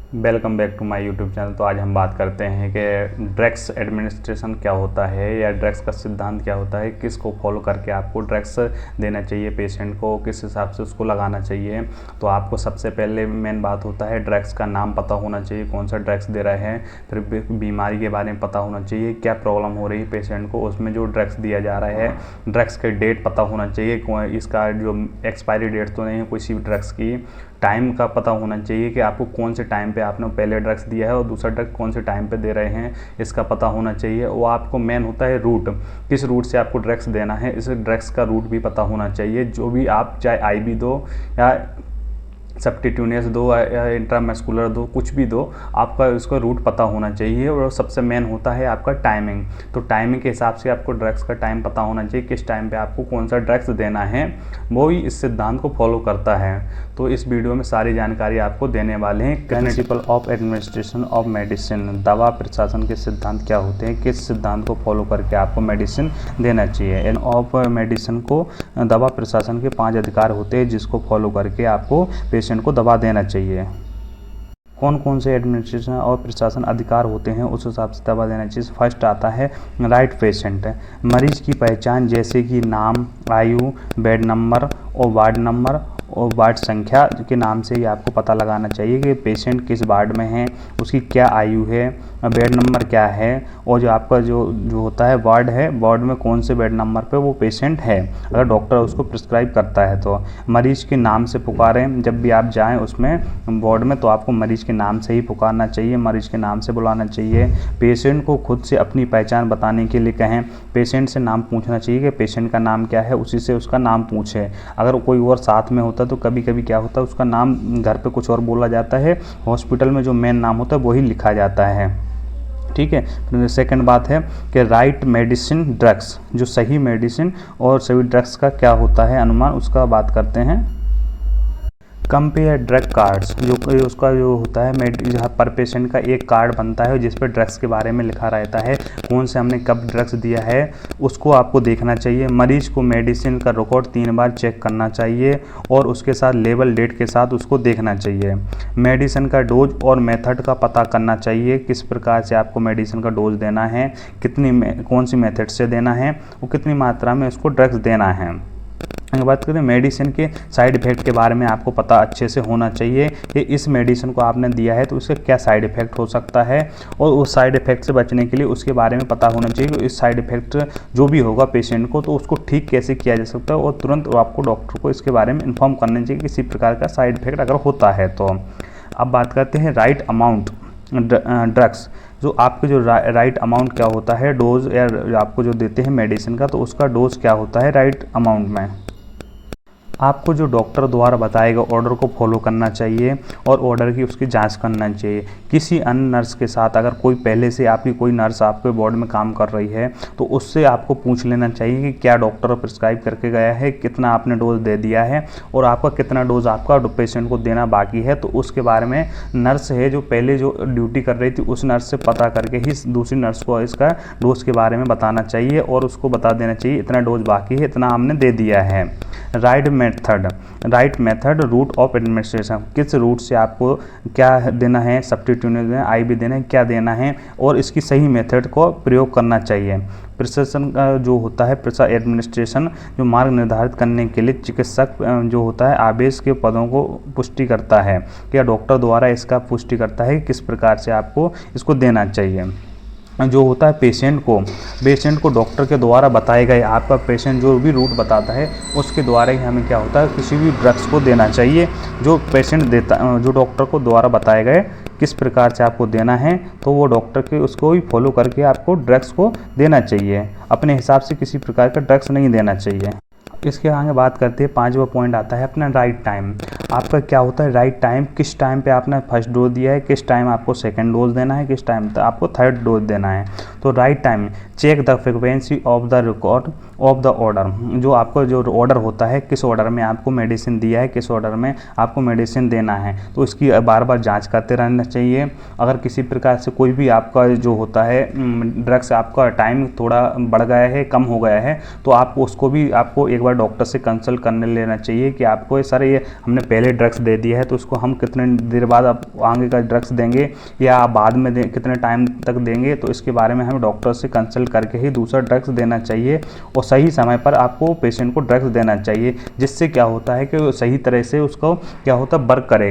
Welcome back to my YouTube channel. तो आज हम बात करते हैं कि ड्रग्स एडमिनिस्ट्रेशन क्या होता है या ड्रग्स का सिद्धांत क्या होता है, किसको फॉलो करके आपको ड्रग्स देना चाहिए पेशेंट को, किस हिसाब से उसको लगाना चाहिए। तो आपको सबसे पहले मेन बात होता है ड्रग्स का नाम पता होना चाहिए, कौन सा ड्रग्स दे रहे हैं। फिर बीमारी के बारे में पता होना चाहिए, क्या प्रॉब्लम हो रही है पेशेंट को, उसमें जो ड्रग्स दिया जा रहा है ड्रग्स के डेट पता होना चाहिए, इसका जो एक्सपायरी डेट तो नहीं है किसी भी ड्रग्स की। टाइम का पता होना चाहिए कि आपको कौन से टाइम पे आपने पहले ड्रग्स दिया है और दूसरा ड्रग कौन से टाइम पे दे रहे हैं, इसका पता होना चाहिए। वो आपको मेन होता है रूट, किस रूट से आपको ड्रग्स देना है, इस ड्रग्स का रूट भी पता होना चाहिए। जो भी आप चाहे आईवी दो या सब्टिट्यूनियस दो या इंट्रामस्कुलर दो, कुछ भी दो, आपका इसका रूट पता होना चाहिए। और सबसे मेन होता है आपका टाइमिंग। तो टाइमिंग के हिसाब से आपको ड्रग्स का टाइम पता होना चाहिए, किस टाइम पे आपको कौन सा ड्रग्स देना है, वो ही इस सिद्धांत को फॉलो करता है। तो इस वीडियो में सारी जानकारी आपको देने वाले हैं। Principle of administration of medicine, दवा प्रशासन के सिद्धांत क्या होते हैं, किस सिद्धांत को फॉलो करके आपको मेडिसिन देना चाहिए। एंड ऑफ मेडिसिन को दवा प्रशासन के 5 अधिकार होते हैं जिसको फॉलो करके आपको पेशेंट को दवा देना चाहिए। कौन कौन से एडमिनिस्ट्रेशन और प्रशासन अधिकार होते हैं उस हिसाब से दवा देना चाहिए। फर्स्ट आता है राइट पेशेंट, मरीज की पहचान जैसे कि नाम, आयु, बेड नंबर और वार्ड नंबर और वार्ड संख्या के नाम से ही आपको पता लगाना चाहिए कि पेशेंट किस वार्ड में है, उसकी क्या आयु है, बेड नंबर क्या है, और जो आपका जो होता है वार्ड है, वार्ड में कौन से बेड नंबर पे वो पेशेंट है, अगर डॉक्टर उसको प्रिस्क्राइब करता है तो। मरीज के नाम से पुकारें, जब भी आप जाएं उसमें वार्ड में तो आपको मरीज के नाम से ही पुकारना चाहिए, मरीज के नाम से बुलाना चाहिए। पेशेंट को खुद से अपनी पहचान बताने के लिए कहें, पेशेंट से नाम पूछना चाहिए कि पेशेंट का नाम क्या है, उसी से उसका नाम पूछे। अगर कोई और साथ में होता तो कभी कभी क्या होता है उसका नाम घर पे कुछ और बोला जाता है, हॉस्पिटल में जो मेन नाम होता है वही लिखा जाता है। ठीक है। फिर सेकंड बात है कि राइट मेडिसिन ड्रग्स, जो सही मेडिसिन और सही ड्रग्स का क्या होता है अनुमान, उसका बात करते हैं। कंपेयर ड्रग कार्ड्स, जो उसका जो होता है जहाँ पर पेशेंट का एक कार्ड बनता है जिस पर ड्रग्स के बारे में लिखा रहता है, कौन से हमने कब ड्रग्स दिया है उसको आपको देखना चाहिए। मरीज को मेडिसिन का रिकॉर्ड 3 बार चेक करना चाहिए और उसके साथ लेबल डेट के साथ उसको देखना चाहिए। मेडिसिन का डोज और मेथड का पता करना चाहिए, किस प्रकार से आपको मेडिसिन का डोज देना है, कौन सी मेथड से देना है और कितनी मात्रा में उसको ड्रग्स देना है। अगर बात करें मेडिसिन के साइड इफ़ेक्ट के बारे में आपको पता अच्छे से होना चाहिए कि इस मेडिसिन को आपने दिया है तो उससे क्या साइड इफ़ेक्ट हो सकता है, और उस साइड इफ़ेक्ट से बचने के लिए उसके बारे में पता होना चाहिए कि इस साइड इफ़ेक्ट जो भी होगा पेशेंट को तो उसको ठीक कैसे किया जा सकता है, और तुरंत आपको डॉक्टर को इसके बारे में इन्फॉर्म करना चाहिए किसी प्रकार का साइड इफ़ेक्ट अगर होता है तो। अब बात करते हैं राइट अमाउंट ड्रग्स, जो आपके जो राइट अमाउंट क्या होता है डोज, या आपको जो देते हैं मेडिसिन का तो उसका डोज क्या होता है राइट अमाउंट में। आपको जो डॉक्टर द्वारा बताएगा ऑर्डर को फॉलो करना चाहिए और ऑर्डर की उसकी जांच करना चाहिए। किसी अन्य नर्स के साथ अगर कोई पहले से आपकी कोई नर्स आपके वार्ड में काम कर रही है तो उससे आपको पूछ लेना चाहिए कि क्या डॉक्टर प्रिस्क्राइब करके गया है, कितना आपने डोज दे दिया है और आपका कितना डोज आपका पेशेंट को देना बाकी है। तो उसके बारे में नर्स है जो पहले जो ड्यूटी कर रही थी उस नर्स से पता करके ही दूसरी नर्स को इसका डोज के बारे में बताना चाहिए और उसको बता देना चाहिए इतना डोज बाकी है, इतना हमने दे दिया है। Right method route of administration, किस रूट से आपको क्या देना है, सब्स्टिट्यूशन देना है, आईवी देना है, क्या देना है और इसकी सही मेथड को प्रयोग करना चाहिए। प्रशासन का जो होता है एडमिनिस्ट्रेशन, जो मार्ग निर्धारित करने के लिए चिकित्सक जो होता है आदेश के पदों को पुष्टि करता है, क्या डॉक्टर द्वारा इसका पुष्टि करता है किस प्रकार से आपको इसको देना चाहिए। जो होता है पेशेंट को डॉक्टर के द्वारा बताए गए, आपका पेशेंट जो भी रूट बताता है उसके द्वारा ही हमें क्या होता है किसी भी ड्रग्स को देना चाहिए जो पेशेंट देता, जो डॉक्टर को द्वारा बताए गए किस प्रकार से आपको देना है तो वो डॉक्टर के उसको ही फॉलो करके आपको ड्रग्स को देना चाहिए। अपने हिसाब से किसी प्रकार का ड्रग्स नहीं देना चाहिए। इसके आगे बात करते हैं 5वां पॉइंट आता है अपना राइट टाइम। आपका क्या होता है राइट टाइम, किस टाइम पे आपने फर्स्ट डोज दिया है, किस टाइम आपको सेकंड डोज देना है, किस टाइम तक आपको थर्ड डोज देना है। तो right time, check the frequency of the record of the order, जो आपको जो ऑर्डर होता है किस ऑर्डर में आपको मेडिसिन दिया है, किस ऑर्डर में आपको मेडिसिन देना है, तो इसकी बार बार जांच करते रहना चाहिए। अगर किसी प्रकार से कोई भी आपका जो होता है ड्रग्स आपका टाइम थोड़ा बढ़ गया है, कम हो गया है, तो आपको उसको भी आपको एक बार डॉक्टर से कंसल्ट करने लेना चाहिए कि आपको सर ये हमने पहले ड्रग्स दे दिया है तो इसको हम कितने देर बाद आप आगे का ड्रग्स देंगे या आप बाद में कितने टाइम तक देंगे, तो इसके बारे में हमें डॉक्टर से कंसल्ट करके ही दूसरा ड्रग्स देना चाहिए और सही समय पर आपको पेशेंट को ड्रग्स देना चाहिए, जिससे क्या होता है कि सही तरह से उसको क्या होता है वर्क करे।